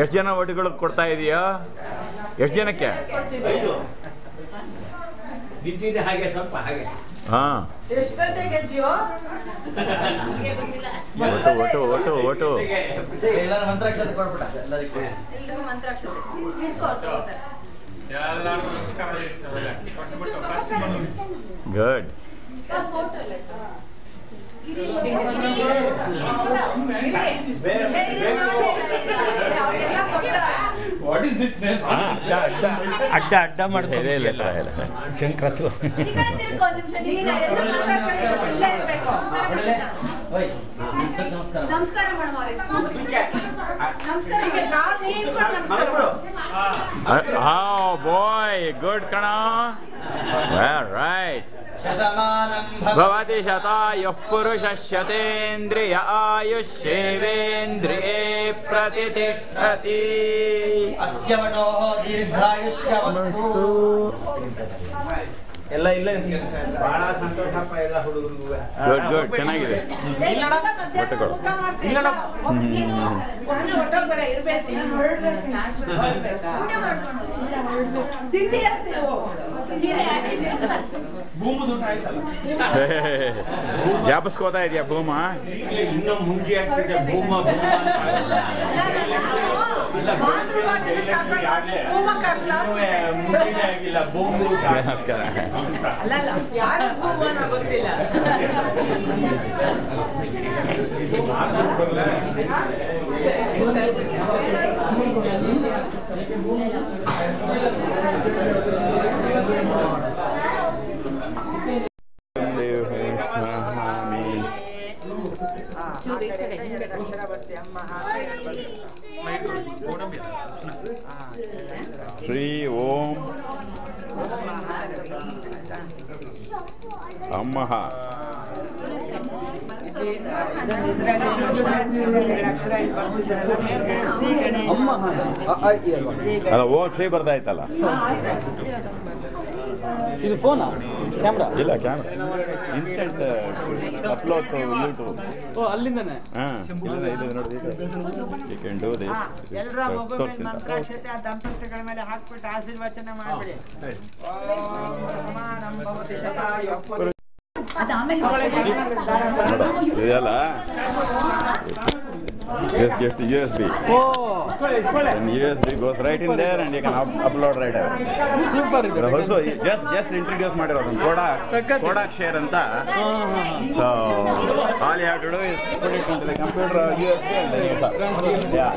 ಎಷ್ಟು ಜನ ಒಟ್ಟಿಗಳು ಕೊಡ್ತಾ ಇದೆಯಾ? ಎಷ್ಟು ಜನಕ್ಕೆ? ಹಾಗೆ ಸ್ವಲ್ಪ ಹಾಗೆ. ಹಾಂ, ಒಟ್ಟು ಒಟ್ಟು ಒಟ್ಟು ಮಂತ್ರಾಕ್ಷತೆ ಕೊಡ್ಬಿಟ್ಟ ಎಲ್ಲರಿಗೂ. ಗುಡ್. ಅಡ್ಡ ಅಡ್ಡ ಮಾಡ್ತಾರೆ ಶಂಕ್ರತು. ನಮಸ್ಕಾರ ಬಾಯ್, ಗುಡ್ ಕಣ. ರೈಟ್. ಭವತಿ ಶತಾಯುಃ ಪುರುಷಃ ಶತೇಂದ್ರಿಯ ಆಯುಷ್ಯೇವೇಂದ್ರಿಯೇ ಪ್ರತಿಷ್ಠತಿ. ಅಸ್ಯ ವಟೋಃ ದೀರ್ಘಾಯುಷ್ಯವಸ್ತು. ಎಲ್ಲ ಇಲ್ಲ, ಬಹಳ ಸಂತೋಷಪ್ಪ ಎಲ್ಲ ಹುಡುಗರಿಗೂ. ಗುಡ್ ಗುಡ್, ಚೆನ್ನಾಗಿದೆ. ಒಟ್ಟುಗಳು ಜ್ಞಾಪಿಸ್ಕೋತಾ ಇದೆಯಾ ಭೂಮ? ಇನ್ನೂ ಮುಂಚೆ ಆಗ್ತಿದೆ ಭೂಮ ಜಯಲಕ್ಷ್ಮಿ ಆಗ್ಲೇ ಮುಂಚೆನೇ ಆಗಿಲ್ಲ ಭೂಮು. ನಮಸ್ಕಾರ. ಗೊತ್ತಿಲ್ಲ. ಶ್ರೀ ಓಂ ಅಮ್ಮಃ ಅಲ್ಲ, ಓಂ ಶ್ರೀ ಬರ್ದಾಯ್ತಲ್ಲ. ಇದು ಫೋನಾ? ಕ್ಯಾಮ್ರಾ ಇಲ್ಲ, camera instant upload to YouTube. ಓ, ಅಲ್ಲಿಂದನೇ. ಹಾಂ, ಇಲ್ಲ ಇದು ನೋಡಿ, ಯು ಕ್ಯಾನ್ ಡೂ ದಿಸ್. ಎಲ್ಲರ ಮಗುವಿನ ಮಂತ್ರಾಕ್ಷತೆ ಆ ದಂಪತಿಗಳ ಮೇಲೆ ಹಾಕ್ಬಿಟ್ಟು ಆಶೀರ್ವಚನ ಮಾಡ್ಬಿಡಿ. ಇದೆಯಲ್ಲ USB. Then USB goes right in there and you can upload right away. Super. Also, just introduce ಮಾಡಿರೋದು Kodak share ಅಂತ. So all you have to do is put it into the computer or USB and then you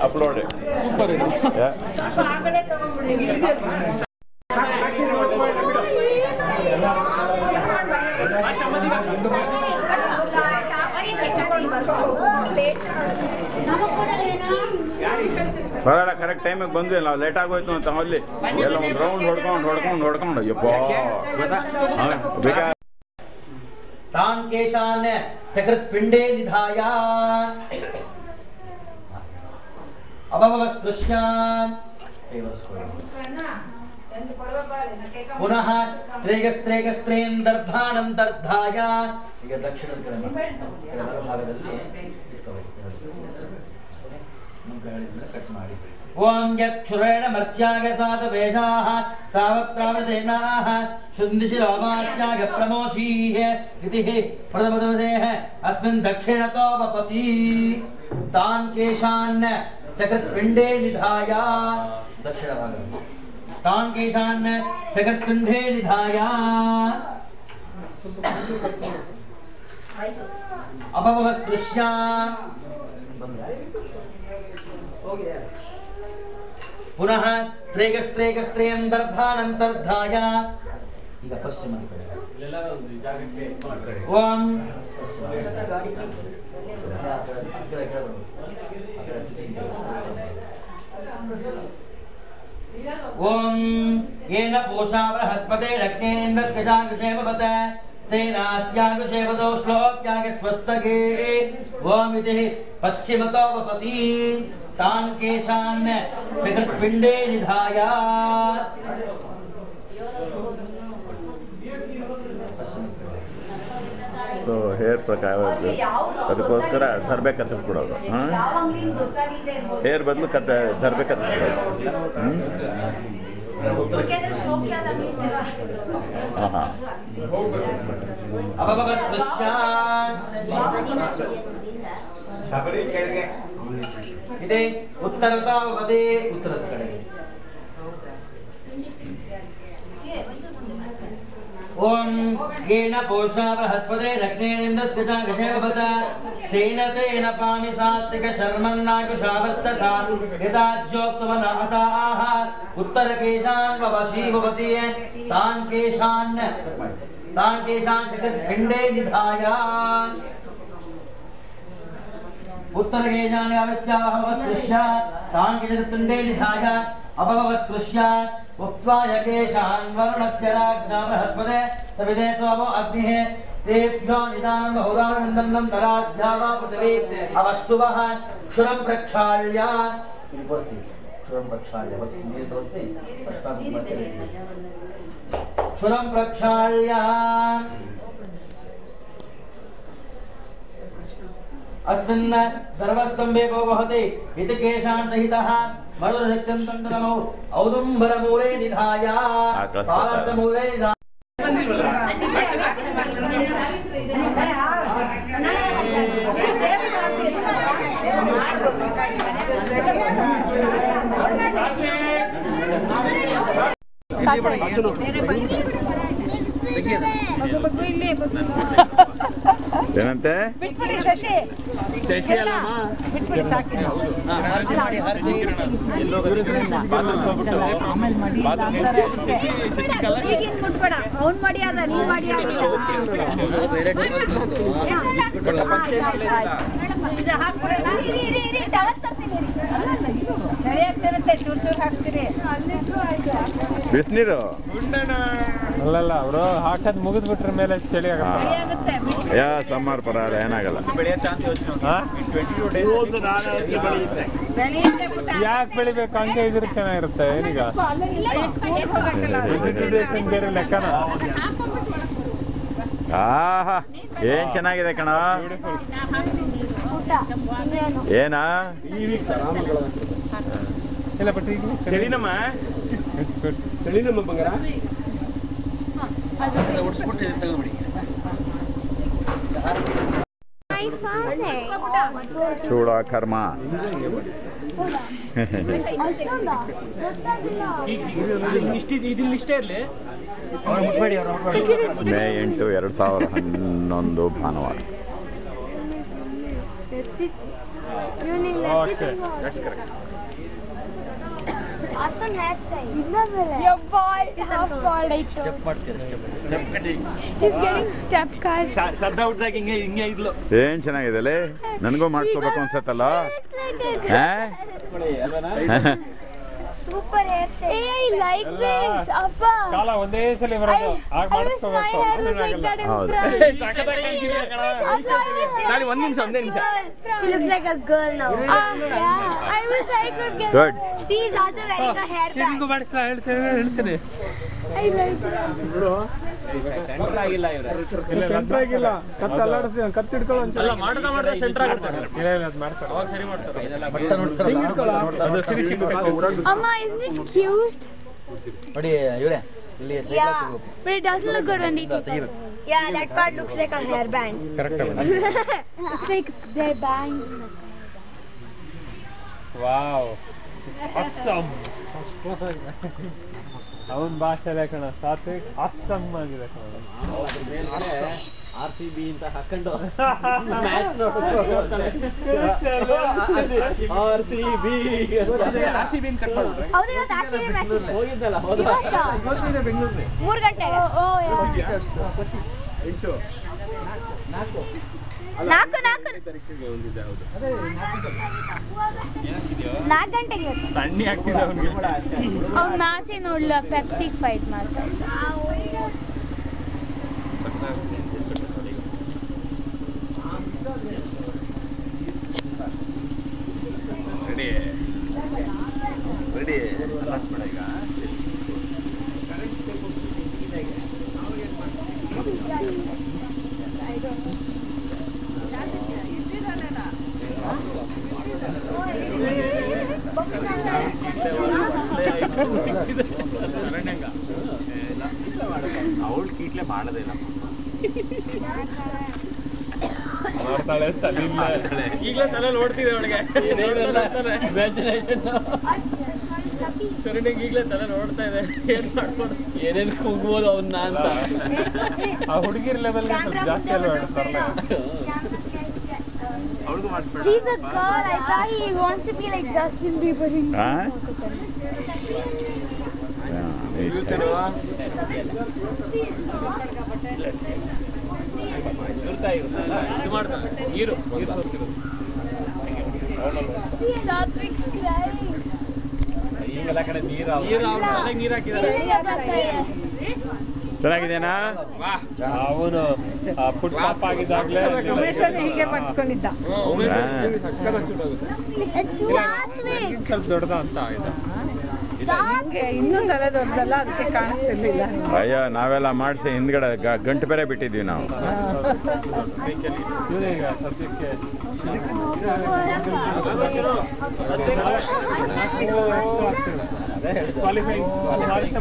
upload it. Super. Yeah. ಬರಲ್ಲ, correct ಟೈಮಿಗೆ ಬಂದ್ವಿ. ನಾವು late ಆಗೋಯ್ತು ಅಂತ ಅಲ್ಲಿ ಎಲ್ಲ ಒಂದು ರೌಂಡ್ ಹೊಡ್ಕೊಂಡು ಅಯ್ಯಪ್ಪ ಬೇಕಾ. ತಾನ್ ಕೇಶಾನ್ ಚಕೃತ್ ಪಿಂಡೇ ನಿಧಾಯ ಅಭವಸ್ಪೃಶ್ಯಾನ್ ಪುನಃ ತ್ರೇಗಸ್ತ್ರೇಗಸ್ತ್ರೇನ್ ದರ್ಭಾಣಂ ದರ್ಧಾಯ. ಈಗ ದಕ್ಷಿಣದ ಭಾಗದಲ್ಲಿ ಕಟ್ ಮಾಡಿ. ಓಂ ಯತ್ ಕ್ಷುರೇಣ ಮರ್ತ್ಯಾಗ ಸಾಧು ವೇದಾಃ ಸಾವತ್ರಾವದೇನಾಃ ಶುಂದಿಶಿ ರೋಮಾಸ್ಯಾಗ ಪ್ರಮೋಷೀಃ ಇತಿ ಪ್ರಥಮದೇಹ ಅಸ್ಮಿನ್ ದಕ್ಷಿಣತೋಪಪತಿ. ತಾನ್ ಕೇಶಾನ್ ಚಕೃತ್ ಪಿಂಡೇ ನಿಧಾಯ. ದಕ್ಷಿಣ ಭಾಗದಲ್ಲಿ ತಾನ್ ಕೇಶಾನ್ ಚಕೃತ್ ಪಿಂಡೇ ನಿಧಾಯ ಅಭವಸ್ಪೃಶ್ಯಾನ್ ಪುನಃ ತ್ರೇಗಸ್ತ್ರೇಗಸ್ತ್ರೇಯಂ ದರ್ಭಾನಂತರ್ಧಾಯ. ಈಗ ಪಶ್ಚಿಮ ಓಂ ಓಂ ಯೇನ ಪೋಷಾ ಬೃಹಸ್ಪತೆ ಲಗ್ನೇಂದ್ರಸ್ಕಜಾಗೃಷೇಮವತ ತೇನಾಸ್ಯಾಗೃಷೇವದೋ ಶ್ಲೋಕ್ಯಾಗ ಸ್ವಸ್ತಗೆ. ಓಂ ಇತಿ ಪಶ್ಚಿಮತೋಪಪತಿ. ತಾನ್ ಕೇಶಾನ್ ಚಕೃತ್ ಪಿಂಡೇ ನಿಧಾಯ. So ಹೇರ್ ಪ್ರಕಾರ ಅದಕ್ಕೋಸ್ಕರ ದರ್ಬೆ ಕತ್ತಿಸ್ಬಿಡೋದು. ಹಾಂ, ಹೇರ್ ಬದಲು ದರ್ಬೆ ಕತ್ತಿಸ್ಬಿಡೋದು. ಹಾಂ ಹಾಂ. ಇದೆ ಉತ್ತರದ ವದೇ ಉತ್ತರದ ಕಡೆಗೆ. ಓಂ ಏನ ಪೋಷಾ ಬೃಹಸ್ಪತಿ ರಗ್ನೇಂದ್ರಸ್ಕೃತ ಗಜೇವಭತ ತೇನ ತೇನ ಪಾಮಿ ಸಾತ್ವಿಕ ಶರ್ಮನ್ನಾಕುಶಾವರ್ತಸ ಯದಾಜ್ಯೋತ್ಸವನಾಸಾಹ ಉತ್ತರ ಕೇಶಾನ್ ವಶೀ ಭವತಿ ತಾನ್ ಕೇಶಾನ್ ಜಗತ್ ಪಿಂಡೇ ನಿಧಾಯ उत्तर केशान अवित्यावस्पृश्य तान् केशपिण्डे निधाय अपवस्पृश्य उक्त्वा यकेशान् वरुणस्य राज्ञा बृहस्पते तविदे सोमो अग्निः तेभ्यो निदानं बहुदानन्दनं तराध्या वा पृथिवी अवस्सुवः क्षुरं प्रक्षाल्य क्षुरं प्रक्षाल्य अस्मिन् सर्वस्तंभे भवति इति केशान् सहितः मरुदशक्तिं तन्तनमौ औदुम्बरमूले निधाय पार्थमूले निधाय ಏನಂತೆ ಶಶಿ ಅಲ್ಲಮ್ಮ ಅವ್ನು ಮಾಡಿ ಅದ ನೀ ಮಾಡಿ ಚೂರ್ ಚೂರ್ ಹಾಕ್ತೀರಿ ಬಿಸಿನೀರು ಅಲ್ಲಲ್ಲ ಅವರು ಹಾಕದ್ ಮುಗಿದ್ಬಿಟ್ರ ಮೇಲೆ ಚಳಿ ಆಗುತ್ತೆ. ಯಾ ಸಮ್ಮರ್ ಪರ ಏನಾಗಲ್ಲ. ಯಾಕೆ ಬೆಳಿಬೇಕು ಹಂಗೆ ಇದ್ರೆ ಚೆನ್ನಾಗಿರುತ್ತೆ. ಏನೀಗ ವೆಜಿಟೇಷನ್ ಬೇರೆ ಲೆಕ್ಕನ. ಆಹಾ ಏನ್ ಚೆನ್ನಾಗಿದೆ ಕಣ. ಏನಾ ಇಲ್ಲ ಬಟ್ ಈಗ ಚಳಿನಮ್ಮ ಬಂಗಾರ ಚೂಡ ಕರ್ಮ. ಮೇ 8, 2011 ಭಾನುವಾರ. Okay Awesome hairstyle. Your bald, half bald. He's getting step cut. ಶ್ರದ್ಧಾ ಹುಟ್ಟಿದಾಗ ಹಿಂಗೆ ಇದ್ಲು. ಏನ್ ಚೆನ್ನಾಗಿದೆ ಅಲ್ಲೇ. ನನಗೂ ಮಾಡ್ಕೋಬೇಕು ಅನ್ಸತ್ತಲ್ಲ. Super hairstyle. Hey, I like this. Appa. ಕಾಲ ಒಂದೇ ಸಲ ಬರೋದು. ಆಗ ಮಾಡಿಸ್ಕೋಬೇಕು. ನಾನು ಒಂದ್ ನಿಮಿಷ. He looks like a girl now. Yeah. I wish I could get. Good. He is also wearing a hairband. ನಿನಗೂ ಮಾಡಿಸ್ಲಾ ಹೇಳ್ತೇನೆ. I like that. ಸೆಂಟರ್ ಆಗಿಲ್ಲ. ಕತ್ತಿಡ್ಕೊಳ್ಳೋ ಅಲ್ಲ ಮಾಡ್ತಾ ಸೆಂಟರ್ ಆಗುತ್ತೆ. ಇಲ್ಲ ಅದು ಮಾಡ್ತಾರೆ. ಅವಾಗ ಸರಿ ಮಾಡ್ತಾರೆ. ಅದು finishing. Amma, isn't it cute? ನೋಡಿ ಇವರೇ ಇಲ್ಲಿ Yeah, but it doesn't look good when they Yeah, that part looks like a hairband. Correct It's like their band. Wow awesome. ಅವನ ಭಾಷೆಲೆ ಕಣ ಸಾತ್ವಿಕ್ ಅಸ್ಸಮ್ ಆಗಿದೆ ಕಣ. RCB ಅಂತ ಹಾಕೊಂಡು ಹೌದು ಇವತ್ತು RCB ಮ್ಯಾಚ್ ಹೋಗಿದ್ದಲ್ಲ 3 ಗಂಟೆಗೆ. ನಾಲ್ಕು 4 ಗಂಟೆಗೆ ತಣ್ಣಿ ಆಗ್ತಿದೆ ಅವನಿಗೆ. ಅವ್ನು ಮ್ಯಾಚೇ ನೋಡ್ಲ. ಪೆಪ್ಸಿಗೆ ಫೈಟ್ ಮಾಡ್ತಾರೆ. ಅವಳು ಕೀಟ್ಲೆ ಮಾಡೋದೇ ಇಲ್ಲ. ಮಾಡ್ತಾಳೆ ತಲೆ ಈಗಲೇ ತಲೆ ನೋಡ್ತಿದೆ ಅವಳಿಗೆ ಇಮ್ಯಾಜಿನೇಷನ್ ಸರಿನಿಗೆ ಈಗಲೇ ತಲೆ ನೋಡ್ತಾ ಇದೆ ಏನ್ ಮಾಡ್ಬೋದು ಏನೇನು ಹೋಗ್ಬೋದು ಅವನ್ನ ಅಂತ. ಆ ಹುಡುಗಿರ್ ಲೆವೆಲ್ ಜಾಸ್ತಿ ಅಲ್ವಾ ತರಲೆ. ಅವಳಿಗೂ ಮಾಡಿಸ್ಬೇಡ. He's a girl. I thought he wants to be like Justin Bieber. ನೀರು Stop crying. ಈಗೆಲ್ಲ ಕಡೆ ನೀರು ಹಾಕಿದ್ದಾರೆ. ಚೆನ್ನಾಗಿದೆನಾ? ಅವನು ಪುಟ್ ಪಾಪ ಆಗಿದ್ದಾಗಲೇ ಹೀಗೆ ಪಡ್ಸ್ಕೊಂಡಿದ್ದ. ಸ್ವಲ್ಪ ದೊಡ್ಡದ ಅಂತ ಆಗಿದೆ. ಇನ್ನೂ ತಲೆ ದೊಡ್ಡದಲ್ಲ, ಅದಕ್ಕೆ ಕಾಣಿಸ್ತಿರ್ಲಿಲ್ಲ. ಅಯ್ಯೋ ನಾವೆಲ್ಲ ಮಾಡಿಸಿ ಹಿಂದ್ಗಡೆ ಗಂಟು ಬೇರೆ ಬಿಟ್ಟಿದ್ವಿ ನಾವು. ಈಗ ಸದ್ಯಕ್ಕೆ ಕ್ವಾಲಿಫೈ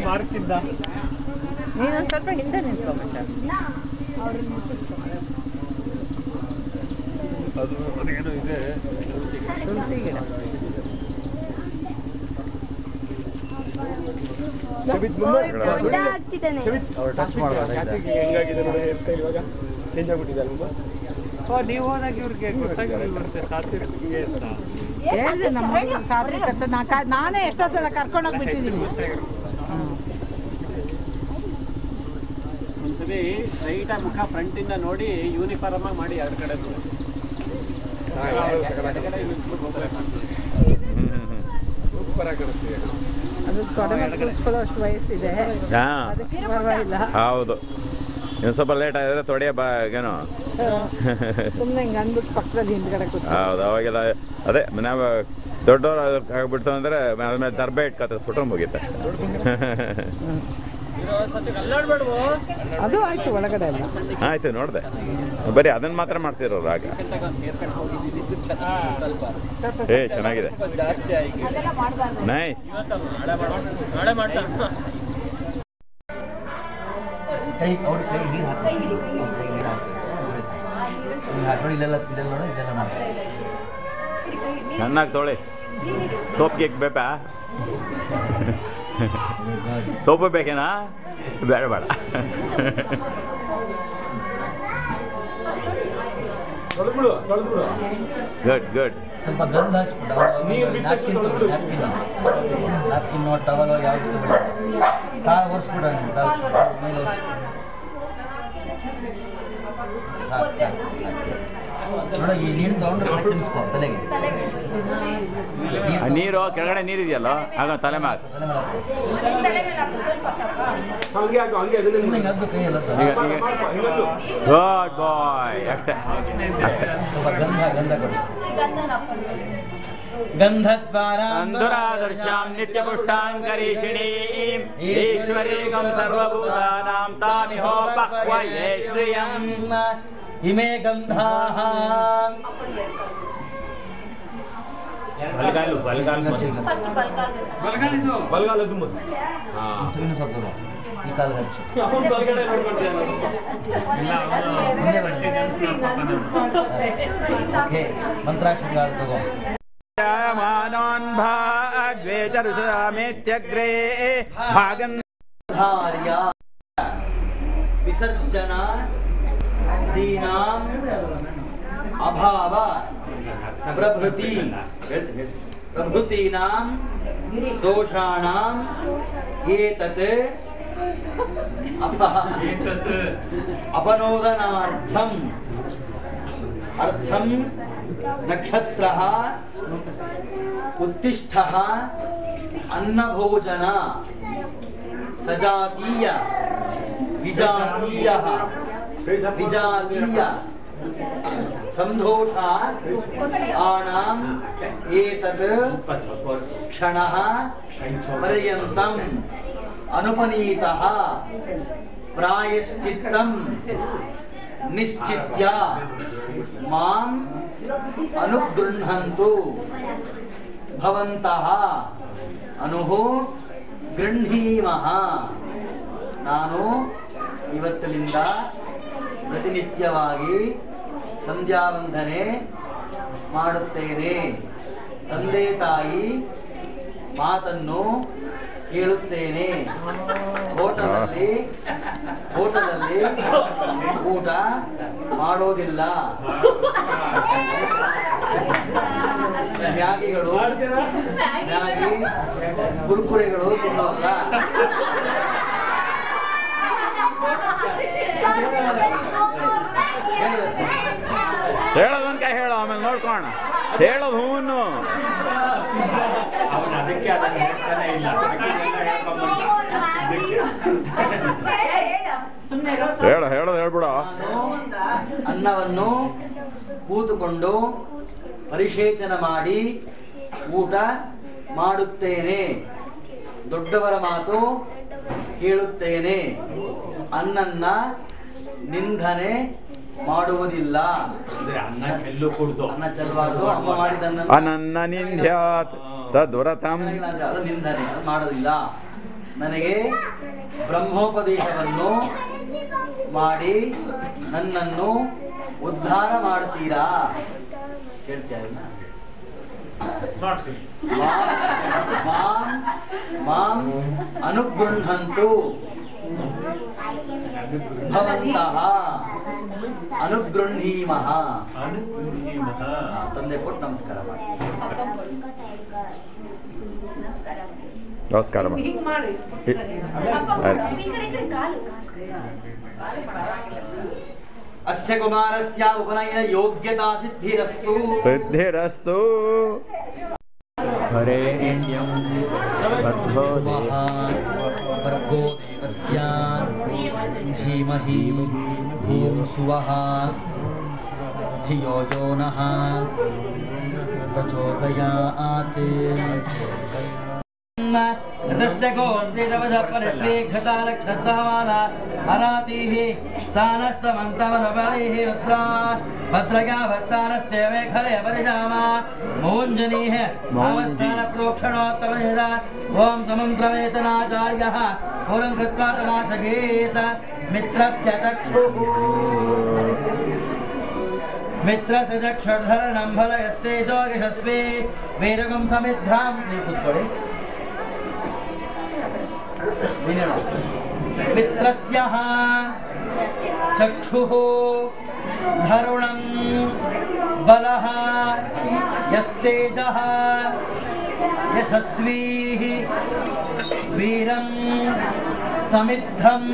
ಮಾಡ್ತಿದ್ದ. ನೀನೊಂದು ಸ್ವಲ್ಪ ಹಿಂದೆ ನಿಂತ್ಕೊ. ಅದು ಅದೇನೋ ಇದೆ ತುಳಸಿ ಗಿಡ. ಹೆಂಗಾಗಿದೆ ನೋಡಿ ಹೇರ್ ಸ್ಟೈಲ್ ಇವಾಗ ಚೇಂಜ್ ಆಗ್ಬಿಟ್ಟಿದೆ ಅಲ್ವಾ? ನೀವು ಹೋದಾಗ ಇವ್ರಿಗೆ ಗೊತ್ತಾಗುತ್ತೆ ಸಾತ್ವಿಕ್ಗೆ ಅಂತ ಹೇಳಿದೆ ನಮ್ಮ ಸಾತ್ವಿಕ್ ಅಂತ. ನಾನೇ ಎಷ್ಟೋ ಸಲ ಕರ್ಕೊಂಡೋಗ್ಬಿಟ್ಟಿದ್ದೀನಿ. ಒಂದ್ಸಲಿ ಸ್ಟ್ರೈಟಾಗಿ ಮುಖ ಫ್ರಂಟಿಂದ ನೋಡಿ ಯೂನಿಫಾರ್ಮ್ ಆಗಿ ಮಾಡಿ ಎರಡು ಕಡೆ ಸೂಪರ್ ಆಗಿರುತ್ತೆ. ಅದು ತೊಡೆ ಅಷ್ಟು ವಯಸ್ಸಿದೆ, ಅದಕ್ಕೆ ಪರವಾಗಿಲ್ಲ. ಹೌದು, ಇನ್ನು ಸ್ವಲ್ಪ ಲೇಟ್ ಆಗಿದ್ರೆ ತೊಡೆಯ ಏನೋ ಸುಮ್ಮನೆ ಹಿಂಗೆ ಅಂದ್ಬಿಟ್ಟು ಪಕ್ಕದಲ್ಲಿ ಹಿಂದ್ಗಡೆ ಕೂತು. ಹೌದು, ಅವಾಗೆಲ್ಲ ಅದೇ ನಾವು ದೊಡ್ಡವ್ರು ಆಗ್ಬಿಡ್ತು ಅಂದರೆ ಆದ್ಮೇಲೆ ದರ್ಬೆ ಇಟ್ಕೊತ ಸುಟ್ರೆ ಮುಗೀತೆ. ಅದು ಆಯ್ತು ಒಳಗಡೆ ಎಲ್ಲ ಆಯ್ತು, ನೋಡಿದೆ. ಬರೀ ಅದನ್ನ ಮಾತ್ರ ಮಾಡ್ತಿರೋರು ಆಗ. ಚೆನ್ನಾಗಿದೆ, ನೈಸ್. ಚೆನ್ನಾಗಿ ತೊಳಿ. ಸೋಪ್ಗೆ ಬೇಕಾ? ಸೋಪು ಬೇಕೇನಾ? ಬೇಡ ಬೇಡ. Good good. ಸ್ವಲ್ಪ ಗಂಧ ಹಚ್ಬಿಟ್ಟು ನ್ಯಾಪ್ಕಿನ್ ಟವಲ್ ಯಾವ್ದು ಕಾಲು ಒರೆಸ್ಬಿಡ ಮೇಲೆ ನೋಡ, ಈ ನೀರು ತಗೊಂಡು ತಿನ್ನಿಸ್ಕೊ ತಲೆಗೆ. ನೀರು ಕೆಳಗಡೆ ನೀರಿದೆಯಲ್ಲ, ಆಗ ತಲೆ ಮ್ಯಾಗ ಅದು ಕೈಯಲ್ಲ. ಗುಡ್ ಬಾಯ್. ಅಷ್ಟೇ ಸ್ವಲ್ಪ ಗಂಧ ಕೊಡಿ. ಗಂಧದ್ವಾರಾಂ ನಿತ್ಯಪುಷ್ಟಾಂಕರೀಷಿಣೀಂ ಈಶ್ವರೀಂ ಸರ್ವಭೂತಾನಾಂ ತಾಮಿಹೋಪಕ್ವಯೇ ಶ್ರಿಯಂ ಇಮೇ ಗಂಧಾಃ. ಈ ಕಾಲು ಹಚ್ಚು. ಓಕೆ, ಮಂತ್ರಾಕ್ಷರ ತಗೋ. ಮಾನೋನ್ ಭಾಗ್ವೇ ಚರುಷಾಮೇತ್ಯಗ್ರೇ ಭಾಗಂ ಧಾರ್ಯ ವಿಸರ್ಜನ ದೀನಾಂ ಅಭಾವ ಪ್ರಭೃತೀನಾಂ ದೋಷಾಣಾಂ ಏತತ್ ಅಪನೋದನಾರ್ಥಂ ಅರ್ಥಂ ನಕ್ಷತ್ರಃ ಉತ್ತಿಷ್ಠಃ ಅನ್ನಭೋಜನ ಸಜಾತೀಯ ವಿಜಾತೀಯ ಸಂದೋಷ ಆನಾಂ ಏತತ್ ಕ್ಷಣಃ ಪರ್ಯಂತಂ ಅನುಪನೀತಃ ಪ್ರಾಯಶ್ಚಿತ್ತಂ ನಿಶ್ಚಿತ್ಯ ಮಾಂ ಅನುಗೃಹಂತು ಭವಂತಃ ಅನುಹೋ ಗೃಹೀಮಃ. ನಾನು ಇವತ್ತಲಿಂದ ಪ್ರತಿನಿತ್ಯವಾಗಿ ಸಂಧ್ಯಾವಂದನೆ ಮಾಡುತ್ತೇನೆ. ತಂದೆ ತಾಯಿ ಮಾತನ್ನು ಕೇಳುತ್ತೇನೆ. ಹೋಟೆಲಲ್ಲಿ ಊಟ ಮಾಡೋದಿಲ್ಲ. ಮ್ಯಾಗಿ ಕುರ್ಕುರೆಗಳು ತಿನ್ನೋಲ್ಲ. ಹೇಳೋದನ್ಕ ಹೇಳು, ಆಮೇಲೆ ನೋಡ್ಕೋಣ. ಹೇಳೋದು ಹೂನು ಅವನು ಅದಕ್ಕೆ ಅದನ್ನು ಹೇಳ್ತಾನೆ ಇಲ್ಲ. ಹೇಳೋದು ಹೇಳ್ಬಿಡ. ಅನ್ನವನ್ನು ಕೂತುಕೊಂಡು ಪರಿಶೇಚನ ಮಾಡಿ ಊಟ ಮಾಡುತ್ತೇನೆ. ದೊಡ್ಡವರ ಮಾತು ಕೇಳುತ್ತೇನೆ. ಅನ್ನನ್ನ ನಿಂದನೆ ಮಾಡುವುದಿಲ್ಲ. ಅನ್ನ ಚೆಲ್ಲು ಕುಡ್ದು ಅನ್ನ ಚೆಲ್ಲಬಾರ್ದು. ಅಮ್ಮ ಮಾಡಿದನ್ನ ಅನನ್ನ ನಿಂದ್ಯಾತ್ ತದ್ವ್ರತಂ. ಅದು ನಿಂದನೆ, ಅದು ಮಾಡೋದಿಲ್ಲ. ನನಗೆ ಬ್ರಹ್ಮೋಪದೇಶವನ್ನು ಮಾಡಿ ನನ್ನನ್ನು ಉದ್ಧಾರ ಮಾಡ್ತೀರಾ? ಹೇಳ್ತೀರ? ಮಾಂ ಅನುಗೃಹಂತು ಭವಂತಃ ಅನುಗೃಹೀಮಃ. ತಂದೆ ಕೊಟ್ಟು ನಮಸ್ಕಾರ ಮಾಡಿ. ನಮಸ್ಕಾರ ಮಾಡಿ. ಅಸ್ಯ ಕುಮಾರಸ್ಯ ಉಪನಯನ ಯೋಗ್ಯತಾ ಸಿದ್ಧಿರಸ್ತು. ಸಿದ್ಧಿರಸ್ತು. ಹರೇಣ್ಯಂ ಭರ್ಗೋ ದೇವಸ್ಯ ಧೀಮಹಿ ಓಂ ಸುವಃ ಧಿಯೋ ಯೋ ನಃ ಪ್ರಚೋದಯಾತ್. ऋतस्य गोत्रेदवधपरिस्वेघतालक्षसहमान अरातिः सानस्तमन्तमनबलैः रुद्रा भद्रया भक्तानस्ते मेखले परिजामा मोञ्जनीः भावस्थानप्रोक्षणोत्तमनिदा ॐ समन्त्रवेतनाचार्यः पूर्णं कृत्वा तमाशगेत मित्रस्य चक्षुः मित्रस्य चक्षुर्धरणं फलयस्तेजो यशस्वी वीरगं समिद्धां. मित्रस्य चक्षुः धरुणं बलः यस्तेजः यशस्वी वीरं समिद्धम्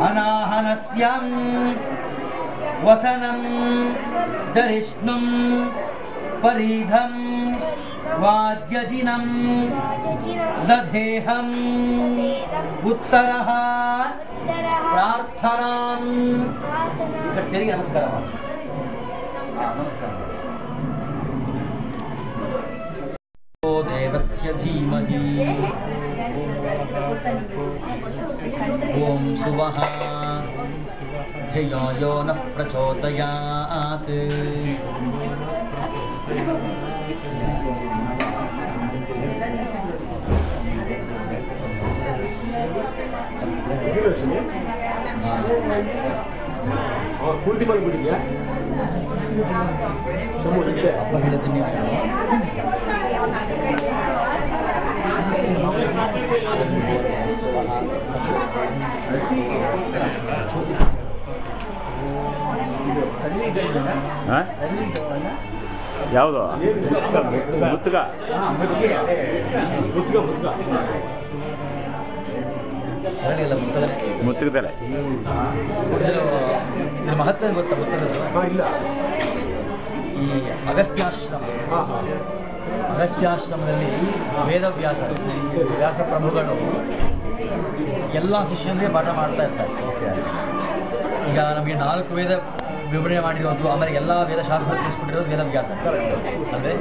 अनाहनस्यं वसनं जरिष्णुं परीधं वाद्यजिनं दधेहम् उत्तरः प्रार्थनां. नमस्कार. नमस्कार. देवस्य धीमहि ॐ सुवः धियो यो नः प्रचोदयात्. ಪೂರ್ತಿ ಬಂದ್ಬಿಟ್ಟಿದ್ಯಾ? ಹೇಳ್ತೀನಿ. ಯಾವುದು? ಮುತ್ತುಗ. ಮುತ್ತುಗದಲೆ. ಇದ್ರ ಮಹತ್ವ ಗೊತ್ತಾ? ಮುತ್ತುಗದ್ದು ಇಲ್ಲ. ಈ ಅಗಸ್ತ್ಯಾಶ್ರಮದಲ್ಲಿ ವೇದವ್ಯಾಸ ವ್ಯಾಸ ಪ್ರಭುಗಳು ಎಲ್ಲ ಶಿಷ್ಯನಿಗೆ ಪಾಠ ಮಾಡ್ತಾ ಇರ್ತಾರೆ. ಈಗ ನಮಗೆ 4 ವೇದ ವಿವರಣೆ ಮಾಡಿರೋದು, ಆಮೇಲೆ ಎಲ್ಲ ವೇದಶಾಸ್ತ್ರ ತಿಳಿಸ್ಕೊಟ್ಟಿರೋದು ವೇದವ್ಯಾಸ ಅಲ್ವೇ.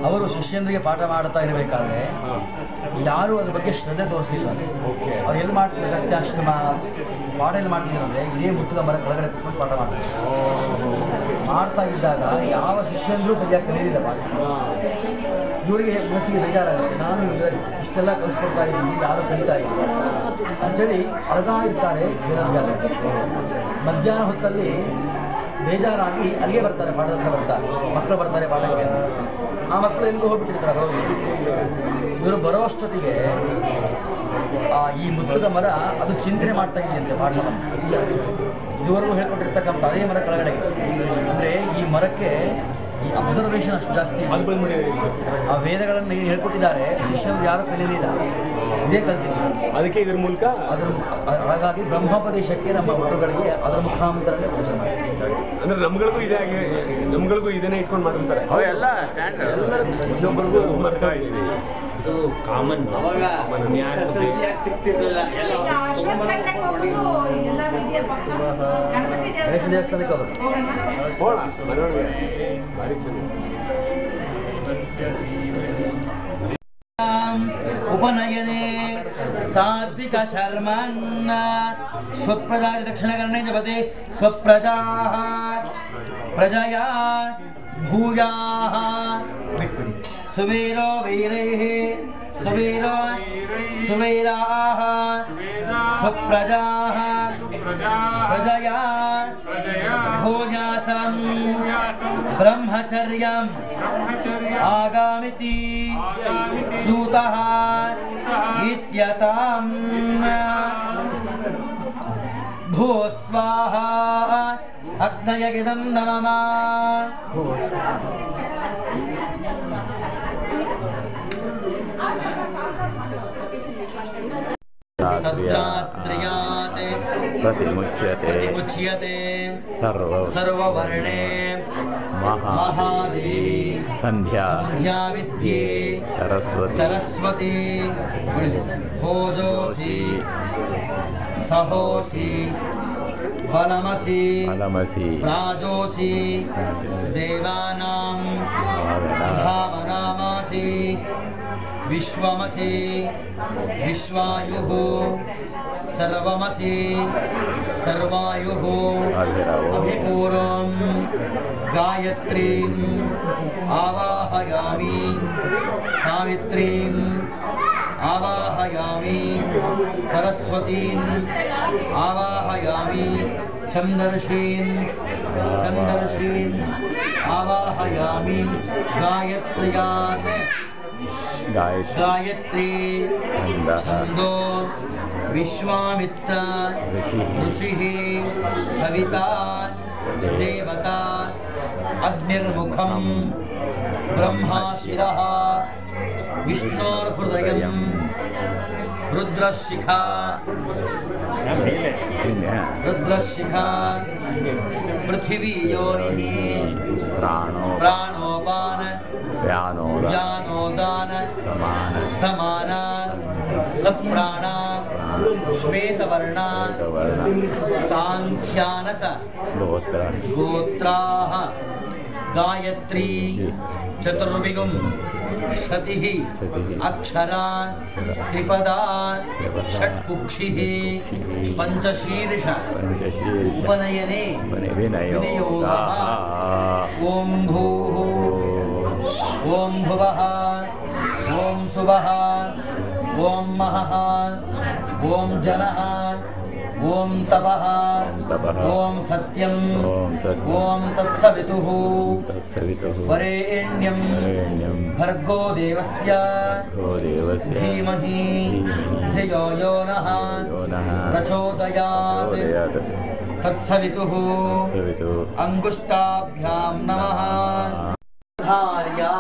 ಅವರು ಶಿಷ್ಯಂದ್ರಿಗೆ ಪಾಠ ಮಾಡ್ತಾ ಇರಬೇಕಾದ್ರೆ ಯಾರೂ ಅದ್ರ ಬಗ್ಗೆ ಶ್ರದ್ಧೆ ತೋರಿಸಲಿಲ್ಲ. ಅವ್ರು ಎಲ್ಲಿ ಮಾಡ್ತಿದ್ರು, ಅಗಸ್ತ್ಯಾಶ್ರಮ ಪಾಠ ಎಲ್ಲಿ ಮಾಡ್ತಿದ್ರು ಅಂದರೆ ಇದೇ ಮುತ್ತದ ಮರ ಕೆಳಗಡೆ ಕುತ್ಕೊಂಡು ಪಾಠ ಮಾಡ್ತಾ ಇದ್ದಾಗ ಯಾವ ಶಿಷ್ಯಂದ್ರೂ ಸರಿಯಾಗಿ ಕಲಿಯಲಿಲ್ಲ ಪಾಠ. ಇವರಿಗೆ ಮನಸ್ಸಿಗೆ ಬೇಜಾರಾಗುತ್ತೆ, ನಾನು ಇಷ್ಟೆಲ್ಲ ಕಲಿಸ್ಕೊಡ್ತಾ ಇದ್ದೀನಿ, ಯಾರು ಕಲಿತಾ ಇಲ್ಲ ಅಂಥೇಳಿ ಅಳಗಾ ಇರ್ತಾರೆ ವೇದವ್ಯಾಸ. ಮಧ್ಯಾಹ್ನ ಹೊತ್ತಲ್ಲಿ ಬೇಜಾರಾಗಿ ಅಲ್ಲಿಗೆ ಬರ್ತಾರೆ, ಪಾಠದ ಹತ್ರ ಬರ್ತಾರೆ, ಮಕ್ಕಳು ಬರ್ತಾರೆ ಪಾಠಕ್ಕೆ. ಆ ಮಕ್ಕಳು ಎಲ್ಲಿಗೂ ಹೋಗ್ಬಿಟ್ಟಿರ್ತಾರೆ ಬರೋದು. ಇವರು ಬರೋ ಅಷ್ಟೊತ್ತಿಗೆ ಈ ಮುತ್ತದ ಮರ ಅದು ಚಿಂತನೆ ಮಾಡ್ತಾ ಇದೆಯಂತೆ ಪಾಠವನ್ನು. ಇದುವರೆಗೂ ಹೇಳ್ಕೊಟ್ಟಿರ್ತಕ್ಕಂಥ ಅದೇ ಮರ ಕೆಳಗಡೆ ಅಂದರೆ ಈ ಮರಕ್ಕೆ ಈ ಅಬ್ಸರ್ವೇಷನ್ ಅಷ್ಟು ಜಾಸ್ತಿ. ಆ ವೇದಗಳನ್ನು ಏನು ಹೇಳ್ಕೊಟ್ಟಿದ್ದಾರೆ ಶಿಷ್ಯರು ಯಾರು ಕಲಿಯಲಿಲ್ಲ, ಇದೇ ಕಲ್ತಿದ್ರು. ಅದಕ್ಕೆ ಇದ್ರ ಮೂಲಕ ಹಾಗಾಗಿ ಬ್ರಹ್ಮೋಪದೇಶಕ್ಕೆ ನಮ್ಮ ಮಕ್ಕಳುಗಳಿಗೆ ಅದರ ಮುಖಾಂತರನೇ ಉಪದೇಶ ಮಾಡ್ತಾರೆ. ಅಂದ್ರೆ ನಮ್ಗಳಿಗೂ ಇದನ್ನೇ ಇಟ್ಕೊಂಡು ಮಾಡಿರ್ತಾರೆ. ಅವೆಲ್ಲ ಸ್ಟ್ಯಾಂಡರ್ಡ್ ಎಲ್ಲರ ಪ್ರತಿಯೊಬ್ಬರಿಗೂ ಬರ್ತಾ ಇದ್ದೀವಿ. ಇದು ಕಾಮನ್ ಸಿಗ್ತಿರ್ಲಿಲ್ಲ. ಗಣೇಶ ದೇವಸ್ಥಾನಕ್ಕೆ ಅವರು ಹೋಣ ಮನೆಯೊಳಗೆ ಭಾರಿ ಚೆನ್ನಾಗಿ. उपनयने सात्विक शर्मन् स्वप्रजाय दक्षिणकर्णे जपते स्वप्रजाः प्रजया भूयाः सुवीरो वीरैः सुवीराः स्वप्रजाः प्रजया भूयासं ब्रह्मचर्यम् आगामिति सूतः इत्यतां भूस्वाहा अग्नयगिदं नमः। तत्रात्र्यात् प्रतिमुच्यते सर्ववर्णे महादेवी संध्या विद्ये सरस्वती भोजोसी सहोसी बलमसी प्राजोसी देवानां धामनामासी विश्वमसि विश्वायुः सर्वमसि सर्वायुः अभिपूर्वं गायत्रीम् आवाहयामि सावित्रीम् आवाहयामि सरस्वतीम् आवाहयामि चंदर्षीन् आवाहयामि गायत्र्यात् गायत्री छंदो विश्वामित्र ऋषिः सविता देवता अग्निर्मुखं ब्रह्मा शिरः विष्णोर्हृदयं रुद्रशिखा पृथिवी योनिः प्राणोपान व्यानोदान समाना सप्राणा श्वेतवर्णा सांख्यानस गोत्राः गायत्री चतुर्विगुं शतिः अक्षरा त्रिपदा षट्कुक्षिः पंचशीर्ष उपनयने विनियोगः ओं भूः ओं भुवः ओं सुवः ओं महः ओं जनः ओं तपः ओं सत्यं ओं तत्सवितुः वरेण्यं भर्गो देवस्य धीमहि धियो यो नः प्रचोदयात् तत्सवितुः अंगुष्ठाभ्यां नमः धार्या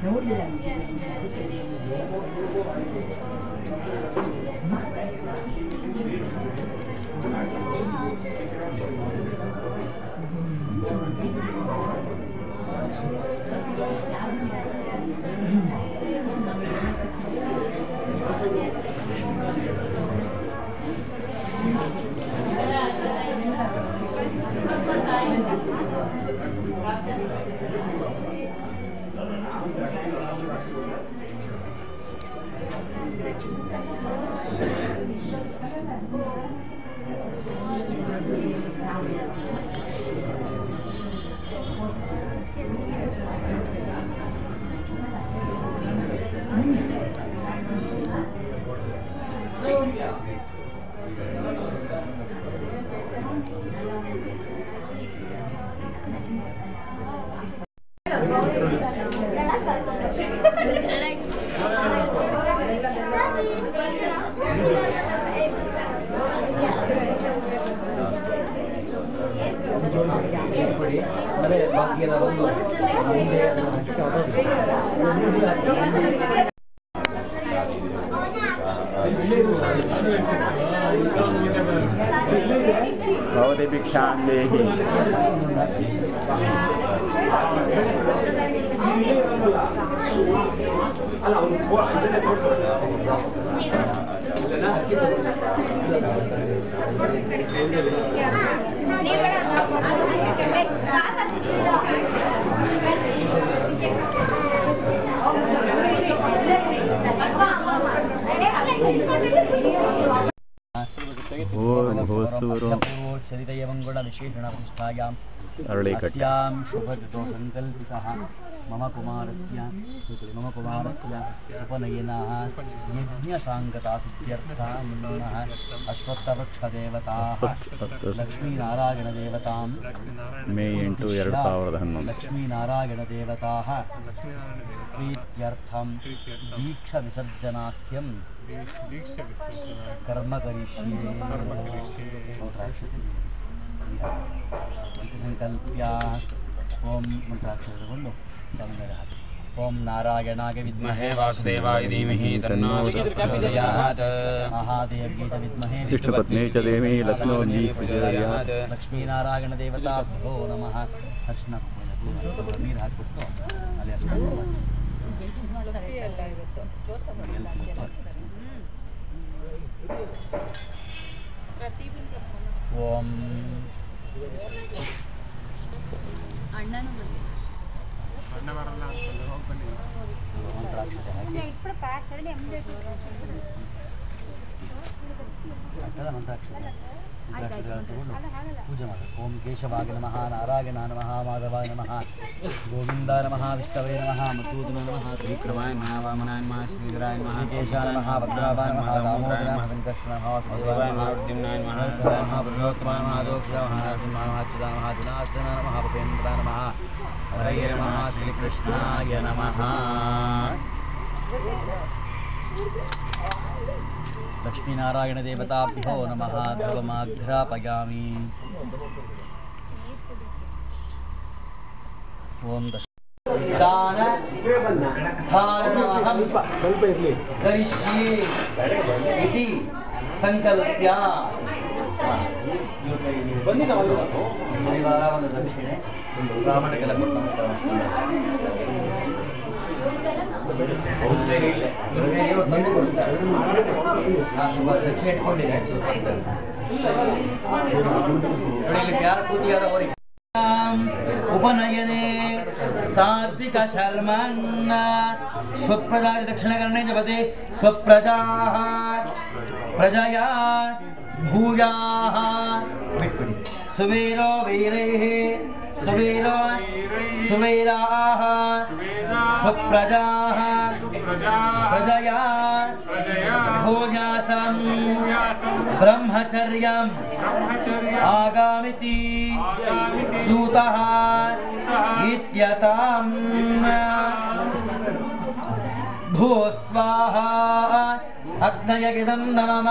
ನೋಡಿ भवती भिक्षां देहि चरितयमङ्गुणविशेषणविशिष्टायाम् अस्यां शुभऋतो सङ्कल्पितः मम कुमारस्य उपनयनः यज्ञसाङ्गतासिद्ध्यर्थः मुन्नः अश्वत्थवृक्षदेवताः लक्ष्मीनारायणदेवतां मे 8/2011 लक्ष्मीनारायणदेवताः प्रीत्यर्थं दीक्षाविसर्जनाख्यं कर्म करिष्ये संकल्प्य ओम मंत्राक्षर तಗೊಂಡು ओम नारायणाय विद्महे वासुदेवाय धीमहि तन्नो प्रचोदयात् महादेव्यै च विद्महे विष्णुपत्न्यै च धीमहि तन्नो प्रचोदयात् लक्ष्मीनारायण देवताभ्यो नमः अर्चना ನೀರು ಹಾಕಿಬಿಟ್ಟು ಅಲ್ಲಿ ಅರ್ಚನೆ ಓಂ ಮಂತ್ರಾಕ್ಷತೆ ಹಾಕಿ ಮಂತ್ರಾಕ್ಷತೆ पूजा ओम केशवाय नमः नारायण नमः माधवाय नमः गोविंदाय नमः विष्णवे नमः मधुसूदनाय नमः त्रिविक्रमाय नमः वामनाय नमः श्रीधराय नमः केशाय नमः भद्रावाय नमः दामोदराय नमः वेंकटेश्वराय नमः वासुदेवाय नमः अर्जुनाय नमः पुरुषोत्तमाय नमः दोक्षाय नमः नरसिंहाय नमः अच्युताय नमः जनार्दनाय नमः भूपेन्द्राय नमः हरये नमः श्रीकृष्णाय नमः लक्ष्मीनारायण देवताभ्यो नमः ध्रुवमाघ्रापयामि ओम धारणमहं करिष्ये इति संकल्प्य परिवार ಒಂದು ದಕ್ಷಿಣೆ ಬ್ರಾಹ್ಮಣಕ್ಕೆಲ್ಲ ಕೊಟ್ಟು ನಮಸ್ಕಾರ उपनयने सात्विक शर्मन् स्वप्रजा दक्षिण करने जपते स्वप्रजाः प्रजया भूयाः सुवीरो वीरैः सुवीरो सुवीराः स्वप्रजाः प्रजया भूयासं ब्रह्मचर्यम् आगामिति सूतः इत्यतां भूस्वाहा अग्नयगिदं नमः